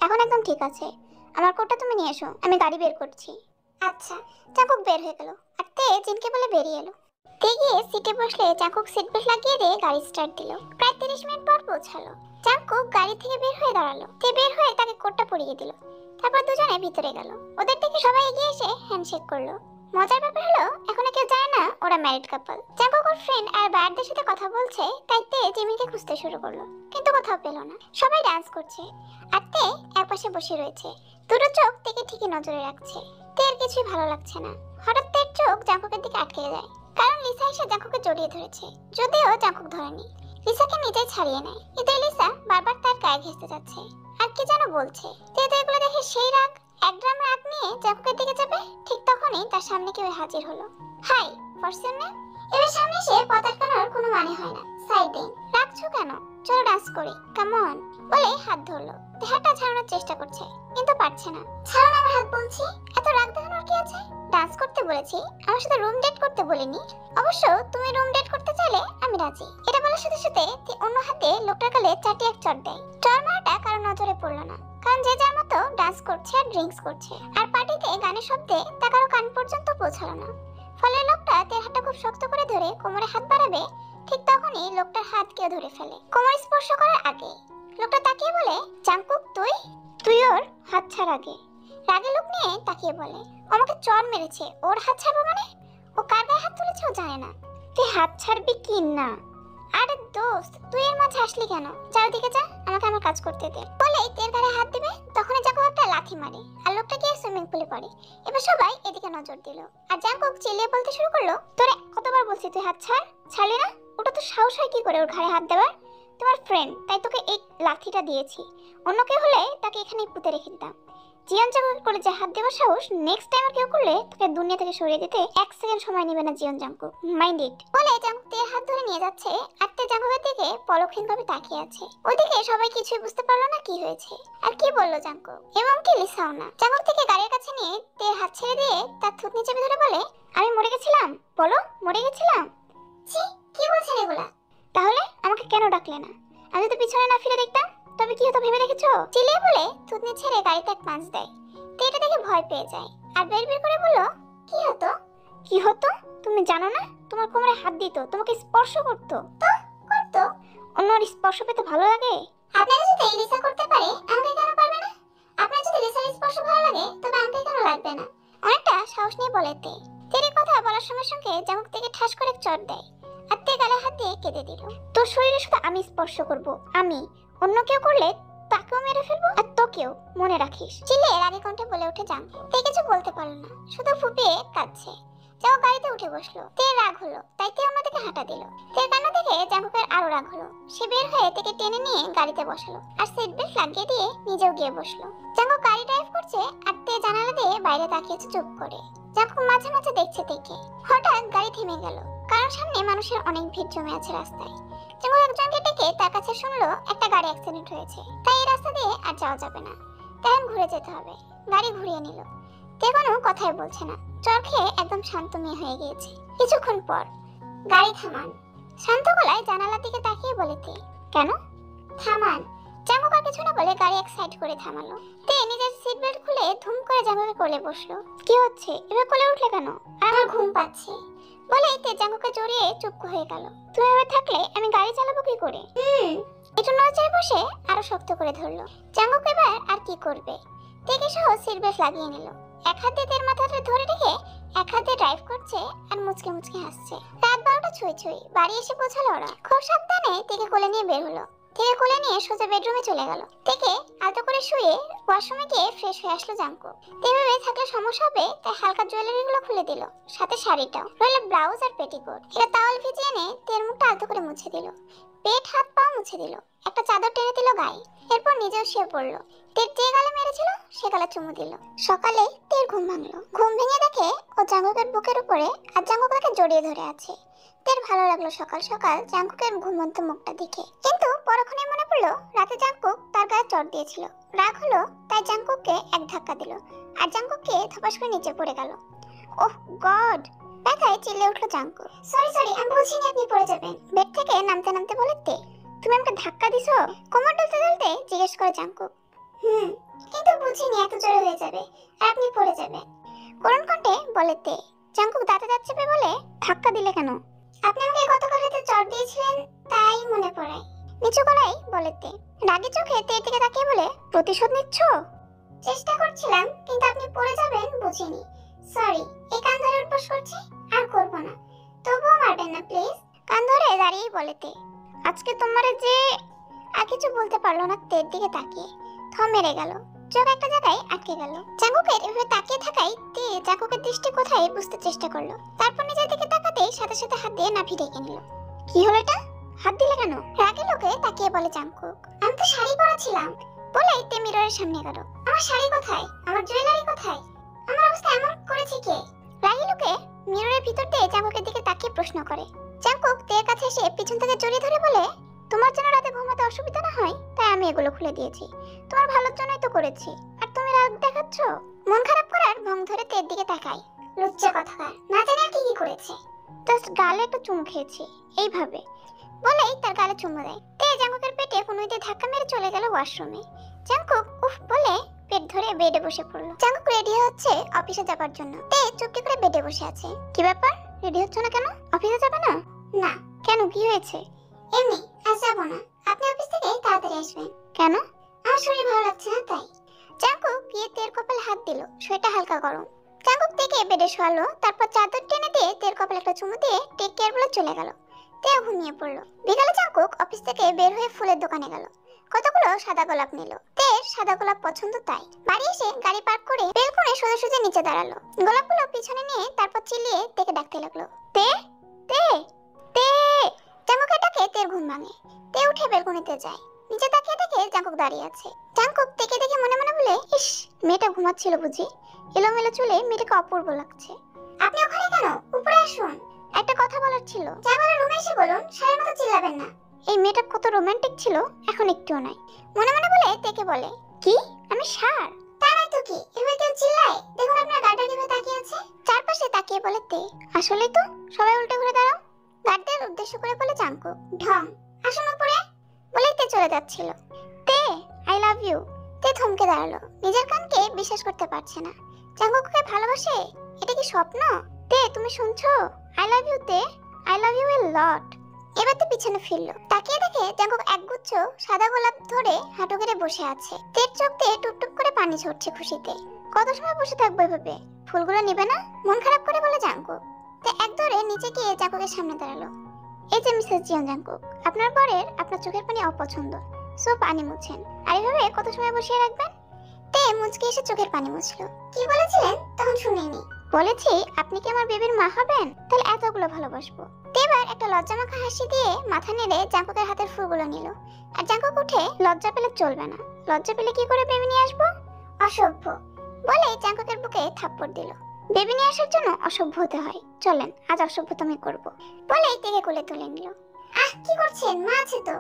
এখন একদম ঠিক আছে। আমার কোটটা তুমি নিয়ে এসো, আমি গাড়ি বের করছি। আচ্ছা। জাঙ্কুক বের হয়ে গেল আর তে জিনকে বলে বেরিয়ে এলো। তে গিয়ে সিটে বসলে জাঙ্কুক সিট বেল্ট লাগিয়ে দিয়ে গাড়ি স্টার্ট দিল। প্রায় 30 মিনিট পর পৌঁছালো। জাঙ্কুক গাড়ি থেকে বের হয়ে দাঁড়ালো। তে বের হয়ে তাকে কোটটা পরিয়ে দিল। তারপর দুজনে ভিতরে গেল। ওদের দিকে সবাই এগিয়ে এসে হ্যান্ডশেক করলো। মজার ব্যাপার হলো এখনো কেউ জানে না ওরা ম্যারিড কাপল। জাঙ্কুক ওর ফ্রেন্ড আর বায়ারদের সাথে কথা বলছে, তাই তে জিমিকে খুঁজতে শুরু করলো, কিন্তু কোথাও পেল না। সবাই ডান্স করছে আর তে একপাশে বসে রয়েছে। দুটো চোখ থেকে ঠিকই নজরে রাখছে। তের কিছুই ভালো লাগছে না। হঠাৎ তের চোখ জাঙ্কুকের দিকে আটকে যায়, কারণ লিসা এসে জাঙ্কুকে জড়িয়ে ধরেছে। যদিও জাঙ্কুক ধরেনি, লিসাকে নিজেই ছাড়িয়ে নেয়। কিন্তু লিসা বারবার তার গায়ে ঘেঁষতে যাচ্ছে আর কি যেন বলছে। তে তো এগুলো দেখে সেই রাগ, এক ড্রাম রাগ নিয়ে জাঙ্কুকের দিকে যাবে, ঠিক তখনই তার সামনে কেউ হাজির হলো। Hi, person ma'am. এবার সামনে এসে পথ আটকানোর কোনো মানে হয় না। সাইড দিন। রাখছো কেন? চলো ডান্স করি, কাম অন। বলে হাত ধরলো। দেহটা ছাড়ানোর চেষ্টা করছে, কিন্তু পারছে না। ছাড়ো না আমার হাত বলছি। এত রাগ দেখানোর কি আছে? ডান্স করতে বলেছি, আমার সাথে রুম ডেট করতে বলিনি। অবশ্য তুমি রুম ডেট করতে চাইলে আমি রাজি। এটা বলার সাথে সাথে অন্য হাতে লোকটার গালে চাটি এক চড় দেয়। চড় মারাটা কারো নজরে পড়লো না, কারণ যে যার মতো ডান্স করছে আর ড্রিঙ্কস করছে। আর পার্টিতে গানের শব্দে তা কারো কান পর্যন্ত পৌঁছালো না। ফলে লোকটা তের হাতটা খুব শক্ত করে ধরে কোমরে হাত বাড়াবে, ঠিক তখনই লোকটার হাত কেউ ধরে ফেলে। কোমর স্পর্শ করার আগে লোকটা তাকিয়ে বলে, জাঙ্কুক তুই তুই ওর হাত ছাড় আগে। রাগে লোক নিয়ে তাকিয়ে বলে, আমাকে চড় মেরেছে, ওর হাত ছাড়বো মানে? ও কার গায়ে হাত তুলেছে ও জানে না। তুই হাত ছাড়বি কি না? আরে দোস্ত, তুই এর মাঝে আসলি কেন? যা ওদিকে যা, আমাকে আমার কাজ করতে দে। বলেই তের গায়ে হাত দিবে, তখনই জাঙ্কুক একটা লাথি মারে আর লোকটা গিয়ে সুইমিং পুলে পড়ে। এবার সবাই এদিকে নজর দিল আর জাঙ্কুক চিল্লিয়ে বলতে শুরু করলো, তোরে কতবার বলছি তুই হাত ছাড়, ছাড়লি না? ওটা তো সাহস হয় কি করে ওর ঘাড়ে হাত দেওয়ার? তোমার ফ্রেন্ড তাই তোকে এই লাথিটা দিয়েছি, অন্য কেউ হলে তাকে এখানেই পুঁতে রেখে দিতাম। জিয়ন জাঙ্কুক করে যে হাত দেওয়ার সাহস, নেক্সট টাইম আর কেউ করলে তোকে দুনিয়া থেকে সরিয়ে দিতে 1 সেকেন্ড সময় নেবে না জিয়ন জাঙ্কুক, মাইন্ড ইট। বলে জাঙ্কুক তের হাত ধরে নিয়ে যাচ্ছে আর তে জাঙ্কুকের দিকে পলকহীনভাবে তাকিয়ে আছে। ওইদিকে সবাই কিছুই বুঝতে পারলো না কি হয়েছে আর কি বললো জাঙ্কুক, এবং কি লিসাও না। জাঙ্কুক থেকে গাড়ির কাছে নিয়ে তের হাত ছেড়ে দিয়ে তার থুতনি চেপে ধরে বলে, আমি মরে গেছিলাম? বলো মরে গেছিলাম? ছি, কি বলছেন এগুলা? তাহলে আমাকে কেন ডাকলে না? আমি তো পিছনে না ফিরে দেখতাম, তবে কি হতো ভেবে দেখেছো? চিল্লিয়ে বলে থুতনি ছেড়ে গাড়িতে এক পাঁচ দেয়। তে এটা দেখে ভয় পেয়ে যায় আর বের বের করে বলল, কি হতো? কি হতো তুমি জানো না? তোমার কোমরে হাত দিত, তোমাকে স্পর্শ করতো। তো করতো? অন্যর স্পর্শ পেতে ভালো লাগে? আপনারা যদি লিসা করতে পারে, আমাকে কেন পারবে না? আপনার যদি লিসার স্পর্শ ভালো লাগে, তবে আমাকে কেন লাগবে না? অনেকটা সাহস নিয়ে বলে তে। তের কথা বলার সঙ্গে সঙ্গে জাঙ্কুক থেকে ঠাস করে চড় দেয় আর তে গালে হাত দিয়ে কেঁদে দিল। তোর শরীরে শুধু আমি স্পর্শ করব, আমি। অন্য কেউ করলে তাকেও মেরে ফেলবো আর তোকেও, মনে রাখিস। চিল্লে রাগে কণ্ঠে বলে উঠে জাঙ্কুক। তে কিছু বলতে পারলো না, শুধু ফুপিয়ে কাঁদছে। যাও গাড়িতে উঠে বসলো। তে রাগ হলো, তাই তে অন্যদিকে হাঁটা দিল। তের কান্না দেখে জাঙ্কুকের আরো রাগ হলো। সে বের হয়ে তেকে টেনে নিয়ে গাড়িতে বসালো আর সিট বেল্ট লাগিয়ে দিয়ে নিজেও গিয়ে বসলো। জাঙ্কুক গাড়ি ড্রাইভ করছে আর তে জানালা দিয়ে বাইরে তাকিয়েছে চুপ করে। জাঙ্কুক মাঝে মাঝে দেখছে তেকে। হঠাৎ গাড়ি থেমে গেল, কারণ সামনে মানুষের অনেক ভিড় জমে আছে রাস্তায়। জাঙ্কুক একজনকে ডেকে তার কাছে শুনলো একটা গাড়ি অ্যাক্সিডেন্ট হয়েছে, তাই এই রাস্তা দিয়ে আর যাওয়া যাবে না, তাই ঘুরে যেতে হবে। গাড়ি ঘুরিয়ে নিল। তে কোনো কথাই বলছে না, চর খেয়ে একদম শান্ত মেয়ে হয়ে গিয়েছে। কিছুক্ষণ পর গাড়ি থামান। শান্ত গলায় জানালার দিকে তাকিয়ে বলে তে, কেন? থামান। জাঙ্কুক আর কিছু না বলে গাড়ি এক সাইড করে থামালো। তে নিজের সিট বেল্ট খুলে ধুম করে জাঙ্কুকের কোলে বসলো। কি হচ্ছে? এবার কোলে উঠলে কেন? আমার ঘুম পাচ্ছে। বলেই তে জাঙ্কুকে জড়িয়ে চুপ হয়ে গেল। তুমি এভাবে থাকলে আমি গাড়ি চালাবো কি করে? একটু নড়চড়ে বসে আরো শক্ত করে ধরলো। জাঙ্কুক এবার আর কি করবে? তেকে সহ সিট বেল্ট লাগিয়ে নিল। এক হাতে তের মাথাটা ধরে রেখে এক হাতে ড্রাইভ করছে আর মুচকে মুচকে হাসছে। রাত 12টা ছুঁই ছুঁই বাড়ি এসে পৌঁছালো ওরা। খুব সাবধানে তেকে কোলে নিয়ে বের হলো। থেকে কোলে নিয়ে সোজা বেডরুমে চলে গেল। থেকে আলতো করে শুয়ে ওয়াশরুমে গিয়ে ফ্রেশ হয়ে আসলো জাঙ্কুক। তেভাবে থাকলে সমস্যা হবে, তাই হালকা জুয়েলারিগুলো খুলে দিল, সাথে শাড়িটাও, রইল ব্লাউজ আর পেটিকোট। এটা তাওয়াল ভিজিয়ে এনে তের মুখটা আলতো করে মুছে দিল, পেট হাত পা মুছে দিল, একটা চাদর টেনে দিল গায়ে। এরপর নিজেও শুয়ে পড়লো। তের যে গালে মেরেছিল সে গালে চুমু দিল। সকালে তের ঘুম ভাঙলো। ঘুম ভেঙে দেখে ও জাঙ্কুকের বুকের উপরে আর জাঙ্কুক তাকে জড়িয়ে ধরে আছে। তের ভালো লাগলো সকাল সকাল জাঙ্কুকের ঘুমন্ত মুখটা দেখে, কিন্তু পরক্ষণে মনে পড়লো রাতে জাঙ্কুক তার গায়ে চড় দিয়েছিল। রাগ হলো, তাই জাঙ্কুককে এক ধাক্কা দিল আর জাঙ্কুককে ধপাস করে নিচে পড়ে গেল। ওহ গড! ব্যথায় চিল্লে উঠলো জাঙ্কুক। সরি সরি, আমি বলছিনি আপনি পড়ে যাবেন। বেড থেকে নামতে নামতে বলে তে, তুমি আমাকে ধাক্কা দিছো? কোমর দুলতে দুলতে জিজ্ঞেস করে জাঙ্কুক। কিন্তু বুঝিনি এত জোরে হয়ে যাবে আর আপনি পড়ে যাবেন। করুণ কণ্ঠে বলে তে। জাঙ্কুক দাঁতে দাঁত চেপে বলে, ধাক্কা দিলে কেন? আপনি আমাকে গতকাল রাতে চড় দিয়েছিলেন তাই মনে পড়ে। নিচু গলায় বলে তে। রাগী চোখে তের দিকে তাকিয়ে বলে, প্রতিশোধ নিচ্ছ? চেষ্টা করছিলাম কিন্তু আপনি পড়ে যাবেন বুঝিনি। সরি, এই কান ধরে উঠবস করছি, আর করব না। তবুও মারবেন না প্লিজ। কান ধরে দাঁড়িয়ে বলে তে। আজকে তোমারে যে। আর কিছু বলতে পারলো না তের দিকে তাকিয়ে থম মেরে গেল। চোখ একটা জায়গায় আটকে গেল। জাঙ্কুকের এভাবে তাকিয়ে থাকায় তে জাঙ্কুকের দৃষ্টি কোথায় বুঝতে চেষ্টা করলো। তারপর নিজের দিকে তাকাতেই সাথে সাথে হাত দিয়ে নাভি ঢেকে নিল। কি হলো এটা? হাত দিলে কেন? রাগে লোকে তাকিয়ে বলে জাঙ্কুক, আমি তো শাড়ি পরেছিলাম। বলেই তে মিররের সামনে গেল। আমার শাড়ি কোথায়? আমার জুয়েলারি কোথায়? আমার অবস্থা এমন করেছে কে? রাগী লোকে মিররের ভিতর দিয়ে জাঙ্কুকের দিকে তাকিয়ে প্রশ্ন করে। জাঙ্কুক তের কাছে এসে পিছন থেকে জড়িয়ে ধরে বলে, তোমার জন্য রাতে ঘুমাতে অসুবিধা না হয় তাই আমি এগুলো খুলে দিয়েছি। তোমার ভালোর জন্যই তো করেছি, আর তুমি রাগ দেখাচ্ছ? মন খারাপ করার ভং ধরে তের দিকে তাকাই। লুচ্চা কথাকার, না জানি আর কি করেছে। জাস্ট গালে একটু চুমু খেয়েছি, এইভাবে বলেই তার গালে চুমু দেয়। তে জাঙ্কুকের পেটে কুনুই দিয়ে ধাক্কা মেরে চলে গেল ওয়াশরুমে। জাঙ্কুক উফ বলে পেট ধরে বেডে বসে পড়লো। জাঙ্কুক রেডি হচ্ছে অফিসে যাবার জন্য। তে চুপটি করে বেডে বসে আছে। কি ব্যাপার, রেডি হচ্ছ না কেন? অফিসে যাবে না? না। কেন, কি হয়েছে? এমনি, আজ যাবো না। আপনি অফিস থেকে তাড়াতাড়ি আসবেন। কেন? আমার শরীর ভালো লাগছে না তাই। জাঙ্কুক গিয়ে তের কপালে হাত দিল, শরীরটা হালকা গরম। জাঙ্কুক থেকে বেডে শোয়ালো, তারপর চাদর টেনে দিয়ে তের কপালে একটা চুমু দিয়ে টেক কেয়ার বলে চলে গেল। তেও ঘুমিয়ে পড়লো। বিকালে জাঙ্কুক অফিস থেকে বের হয়ে ফুলের দোকানে গেল। কতগুলো সাদা গোলাপ নিল। তের সাদা গোলাপ পছন্দ তাই বাড়ি এসে গাড়ি পার্ক করে বেলকনে সোজা সোজা নিচে দাঁড়ালো। গোলাপগুলো পিছনে নিয়ে তারপর চিল্লিয়ে তেকে ডাকতে লাগলো, তে তে তে। জাঙ্কুকের ডাকে তের ঘুম ভাঙে। তে উঠে বেলকনিতে যায়। নিচে তাকিয়ে দেখে জাঙ্কুক দাঁড়িয়ে আছে। জাঙ্কুক তেকে দেখে মনে মনে বলে, ইস, মেয়েটা ঘুমাচ্ছিল বুঝি। এলোমেলো চুলে মেয়েটাকে অপূর্ব লাগছে। আপনি ওখানে কেন? উপরে আসুন। একটা কথা বলার ছিল। যা বলার রুমে এসে বলুন, সারের মতো চিল্লাবেন না। এই মেয়েটা কত রোমান্টিক ছিল, এখন একটুও নাই। মনে মনে বলে তেকে বলে, কি আমি সার? তা নয় তো কি, এভাবে কেউ চিল্লায়? দেখুন আপনার গার্ডটা কিভাবে তাকিয়ে আছে। চারপাশে তাকিয়ে বলে তে, আসলেই তো, সবাই উল্টে ঘুরে দাঁড়াও। গার্ডদের উদ্দেশ্য করে বলে জাঙ্কুক, ঢং, আসুন উপরে। বলেই তে চলে যাচ্ছিল। তে, আই লাভ ইউ। তে থমকে দাঁড়ালো, নিজের কানকে বিশ্বাস করতে পারছে না। জাঙ্কুককে ভালোবাসে? এটা কি স্বপ্ন? তে, তুমি শুনছো? আই লাভ ইউ তে, আই লাভ ইউ এ লট। এবার তো পিছনে ফিরলো। তাকিয়ে দেখে জাঙ্কুক একগুচ্ছ সাদা গোলাপ ধরে হাঁটু গেড়ে বসে আছে। তের চোখ দিয়ে টুপটুপ করে পানি ঝরছে খুশিতে। কত সময় বসে থাকবো এভাবে? ফুলগুলো নেবে না? মন খারাপ করে বলে জাঙ্কুক। তে এক ধরে নিচে গিয়ে জাঙ্কুকের সামনে দাঁড়ালো। এই যে মিসেস জিয়ন জাঙ্কুক, আপনার পরের আপনার চোখের পানি অপছন্দ, সো পানি মুছেন। আর এভাবে কত সময় বসিয়ে রাখবেন? তে মুচকে এসে চোখের পানি মুছলো। কি বলেছিলেন তখন শুনিনি। বলেছি আপনি কি আমার বেবির মা হবেন? তাহলে এতগুলো ভালোবাসবো। এবার একটা লজ্জামাখা হাসি দিয়ে মাথা নেড়ে জাঙ্কুকের হাতের ফুলগুলো নিল। আর জাঙ্কুক উঠে, লজ্জা পেলে চলবে না। লজ্জা পেলে কি করে বেবি নিয়ে আসবো? অসভ্য। বলে জাঙ্কুকের বুকে থাপ্পড় দিল। বেবি নিয়ে আসার জন্য অসভ্য হতে হয়। চলেন, আজ অসভ্যতামি করব। বলে তেকে কোলে তুলে নিল। আহ, কি করছেন? মা আছে তো।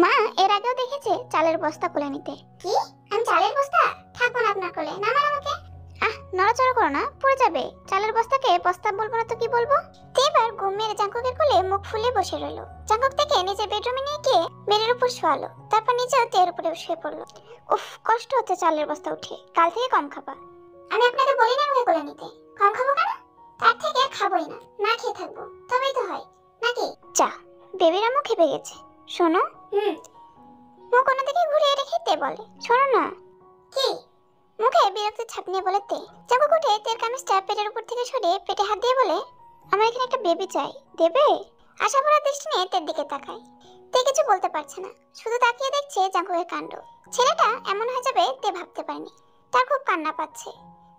মা এর আগেও দেখেছে চালের বস্তা কোলে নিতে। কি? আমি চালের বস্তা? থাকবো না আপনার কোলে, নামান আমাকে। আহ, নড়াচড়া করো না, পড়ে যাবে। চালের বস্তাকে বস্তা বলবো না তো কি বলবো? এবার ঘুম মেরে জাঙ্কুকের কোলে মুখ ফুলে বসে রইল। জাঙ্কুক থেকে নিজের বেডরুমে নিয়ে গিয়ে বেডের উপর শোয়ালো। তারপর নিজেও তের উপরে শুয়ে পড়লো। উফ, কষ্ট হচ্ছে চালের বস্তা উঠে। কাল থেকে কম খাবা। আমি আপনাকে বলি না আমাকে কোলে নিতে। কম খাবো কেন? তার থেকে খাবোই না, না খেয়ে থাকবো, তবেই তো হয় নাকি? চা, বেবির আম্মু খেপে গেছে। শোনো। মুখ অন্যদিকে ঘুরিয়ে রেখে তে বলে, শোনো না। কি? মুখে বিরক্ত ছাপ নিয়ে বলে তে। জাঙ্কুক উঠে তের কামিজটা পেটের উপর থেকে সরিয়ে পেটে হাত দিয়ে বলে, আমার এখানে একটা বেবি চাই, দেবে? আশা ভরা দৃষ্টি নিয়ে তের দিকে তাকায়। তে কিছু বলতে পারছে না, শুধু তাকিয়ে দেখছে জাঙ্কুকের কাণ্ড। ছেলেটা এমন হয়ে যাবে তে ভাবতে পারেনি। তার খুব কান্না পাচ্ছে।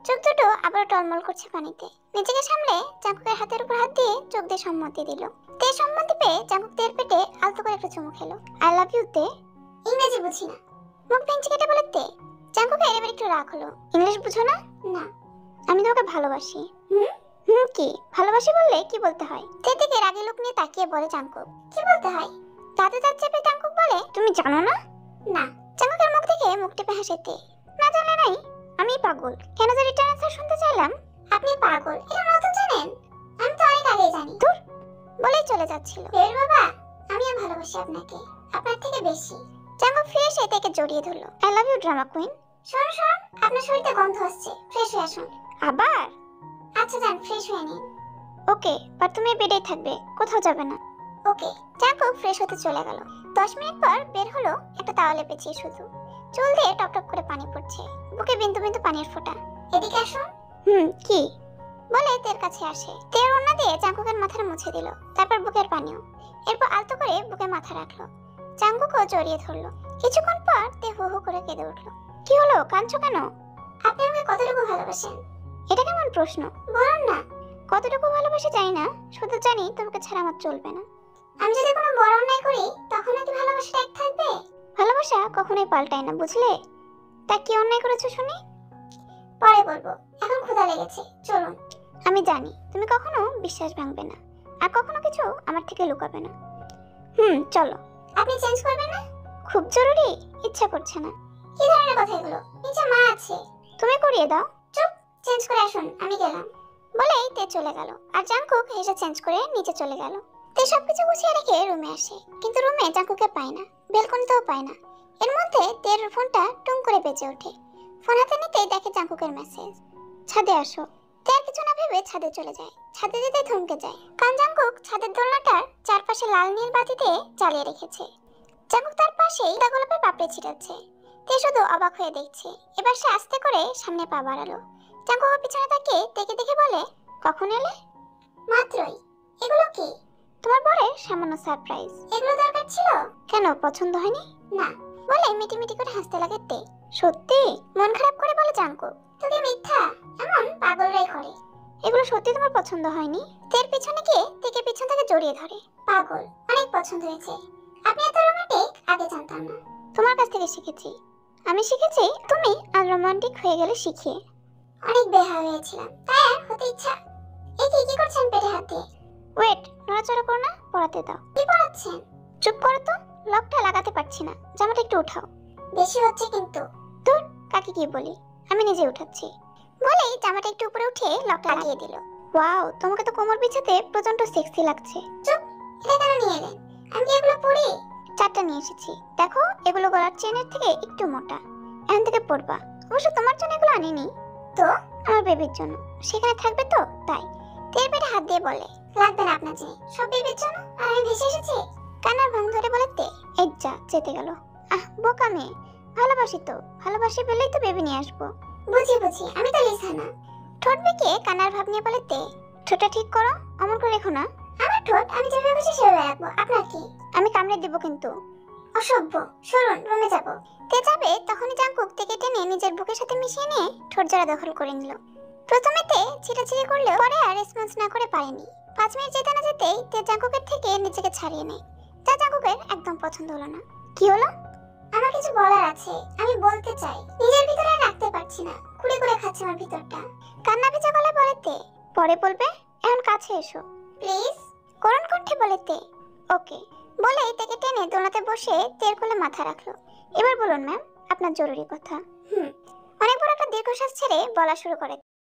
চোখ দুটো আবার টলমল করছে পানিতে। নিজেকে সামলে জাঙ্কুকের হাতের উপর হাত দিয়ে চোখ দিয়ে সম্মতি দিল। তে সম্মতি পেয়ে জাঙ্কুক তের পেটে আলতো করে একটা চুমু খেলো। আই লাভ ইউ তে। ইংরেজি বুঝি না। মুখ ভেঙচি কেটে বলে তে। জাঙ্কুকের এবার একটু রাগ হলো। ইংলিশ বুঝো না? না। আমি তোমাকে ভালোবাসি। কি ভালোবাসি বললে কি বলতে হয়? তের দিকে রাগী লোক নিয়ে তাকিয়ে বলে জাঙ্কুক, কি বলতে হয়? দাঁতে দাঁত চেপে জাঙ্কুক বলে, তুমি জানো না? না। জাঙ্কুকের মুখ দেখে মুখ টিপে হাসে তে। না জানলে নাই, আমি পাগল। কেন যে রিটার্ন অ্যান্সার শুনতে চাইলাম। আপনি পাগল, এটা নতুন জানেন? আমি তো অনেক আগেই জানি। দূর, বলেই চলে যাচ্ছিল। বের বাবা, আমিও ভালোবাসি আপনাকে, আপনার থেকে বেশি। জাঙ্কুক ফিরে এসে তেকে জড়িয়ে ধরলো। I love you drama queen. শোন শোন, আপনার শরীরে গন্ধ আসছে, ফ্রেশ হয়ে আসুন। আবার? আচ্ছা যান, ফ্রেশ হয়ে নিন। ওকে, বাট তুমি বেডেই থাকবে, কোথাও যাবে না। ওকে। জাঙ্কুক ফ্রেশ হতে চলে গেল। 10 মিনিট পর বের হলো একটা তাওয়ালে পেঁচিয়ে শুধু। চুল দিয়ে টপটপ করে পানি পড়ছে, বুকে বিন্দু বিন্দু পানির ফোঁটা। এদিকে আসুন। কি? বলে তের কাছে আসে। তের ওড়না দিয়ে জাঙ্কুকের মাথাটা মুছে দিল, তারপর বুকের পানিও। এরপর আলতো করে বুকে মাথা রাখলো। জাঙ্কুকও জড়িয়ে ধরলো। কিছুক্ষণ পর তে হু হু করে কেঁদে উঠলো। কি হলো, কাঁদছো কেন? আপনি আমাকে কতটুকু ভালোবাসেন? এটা কেমন প্রশ্ন, বলুন না। কতটুকু ভালোবাসি জানি না, শুধু জানি তোমাকে ছাড়া আমার চলবে না। আমি যদি কোনো বড় অন্যায় করি তখন কি ভালোবাসাটা এক থাকবে? ভালোবাসা কখনোই পাল্টায় না, বুঝলে? তা কি অন্যায় করেছো শুনি? পরে বলবো, এখন ক্ষুধা লেগেছে, চলুন। আমি জানি তুমি কখনো বিশ্বাস ভাঙবে না, আর কখনো কিছু আমার থেকে লুকাবে না। চলো। আপনি চেঞ্জ করবেন না? খুব জরুরি, ইচ্ছা করছে না। কি ধরনের কথা এগুলো? নিচে মা আছে, তুমি করিয়ে দাও। চুপ, চেঞ্জ করে আসুন, আমি গেলাম। বলেই তে চলে গেল, আর জাঙ্কুক হেসে চেঞ্জ করে নিচে চলে গেল। তে সবকিছু গুছিয়ে রেখে রুমে আসে, কিন্তু রুমে জাঙ্কুকে পায় না, বেলকনিতেও পায় না। এর মধ্যে তের ফোনটা টুং করে বেজে ওঠে। ফোন হাতে নিতেই দেখে জাঙ্কুকের মেসেজ, ছাদে আসো। তে আর কিছু না ভেবে ছাদে চলে যায়। ছাদে যেতে থমকে যায়, কারণ জাঙ্কুক ছাদের দোলনাটার চারপাশে লাল নীল বাতিতে জ্বালিয়ে রেখেছে। জাঙ্কুক তার পাশেই গোলাপের পাপড়ি ছিটাচ্ছে। তে শুধু অবাক হয়ে দেখছে। এবার সে আস্তে করে সামনে পা বাড়ালো। জাঙ্কুক পিছনে তাকিয়ে দেখে দেখে বলে, কখন এলে? মাত্রই। এগুলো কি? তোমার বরের সামান্য সারপ্রাইজ। এগুলো দরকার ছিল? কেন, পছন্দ হয়নি? না। বলে মিটি মিটি করে হাসতে লাগে তে। সত্যি? মন খারাপ করে বলে জাঙ্কুক। তোকে মিথ্যা, এমন পাগলরাই করে। এগুলো সত্যি তোমার পছন্দ হয়নি? তের পিছনে গিয়ে তেকে পিছন থেকে জড়িয়ে ধরে। পাগল, অনেক পছন্দ হয়েছে। আপনি এত রোমান্টিক, আগে জানতাম না। তোমার কাছ থেকে শিখেছি। আমি শিখেছি তুমি আনরোমান্টিক হয়ে গেলে শিখিয়ে। অনেক বেহা হয়েছিলাম, তাই আর হতে ইচ্ছা। এই কি করছেন পেটে হাত দিয়ে? ওয়েট, নড়াচড়া করো না, পড়াতে দাও। কি পড়াচ্ছেন? চুপ করো তো, লকটা লাগাতে পারছি না, জামাটা একটু উঠাও। বেশি হচ্ছে কিন্তু। দূর, কাকে কি বলি, আমি নিজে উঠাচ্ছি। বলেই জামাটা একটু উপরে উঠে লকটা লাগিয়ে দিল। ওয়াও, তোমাকে তো কোমর বিছাতে প্রচন্ড সেক্সি লাগছে। চুপ, এটা কেন নিয়ে এলেন? আমি এগুলো পরি? 4টা নিয়ে এসেছি, দেখো এগুলো গলার চেনের থেকে একটু মোটা, এখন থেকে পরবা। অবশ্য তোমার জন্য এগুলো আনিনি তো, আমার বেবির জন্য, সেখানে থাকবে তো তাই। তের পেটে হাত দিয়ে বলে, লাগবে না আপনার যে, সব বেবির জন্য, আর আমি ভেসে এসেছি। কান্নার ভাঙ ধরে বলে তে, এই যা, যেতে গেল। বোকা মেয়ে, ভালোবাসি তো, ভালোবাসি বলেই তো বেবি নিয়ে আসবো। বুঝি বুঝি, আমি তো লিসা না। ঠোঁট বেঁকে কান্নার ভাব নিয়ে বলে তে, ঠোঁটটা ঠিক করো, অমন করে রেখো না। আমার ঠোঁট আমি যেভাবে খুশি সেভাবে রাখবো, আপনার কি? আমি কামড়ে দিব কিন্তু। অসভ্য, সরুন, রুমে যাব। তে যাবে তখনই জাঙ্কুক তেকে টেনে নিজের বুকের সাথে মিশিয়ে নিয়ে ঠোঁট জোড়া দখল করে নিল। প্রথমে তে ছিটাছিটি করলেও পরে আর রেসপন্স না করে পারেনি। 5 মিনিট যেতে না যেতেই তে জাঙ্কুকের থেকে নিজেকে ছাড়িয়ে নেয়, যা জাঙ্কুকের একদম পছন্দ হলো না। কি হলো? আমার কিছু বলার আছে, আমি বলতে চাই, নিজের ভিতরে রাখতে পারছি না, কুড়ে কুড়ে খাচ্ছে আমার ভিতরটা। কান্না ভেজা গলায় বলে তে, পরে বলবে, এখন কাছে এসো প্লিজ। করুণ কণ্ঠে বলে তে, ওকে। বলেই তেকে টেনে দোলনাতে বসে তের কোলে মাথা রাখলো। এবার বলুন ম্যাম, আপনার জরুরি কথা। অনেক বড় একটা দীর্ঘশ্বাস ছেড়ে বলা শুরু করে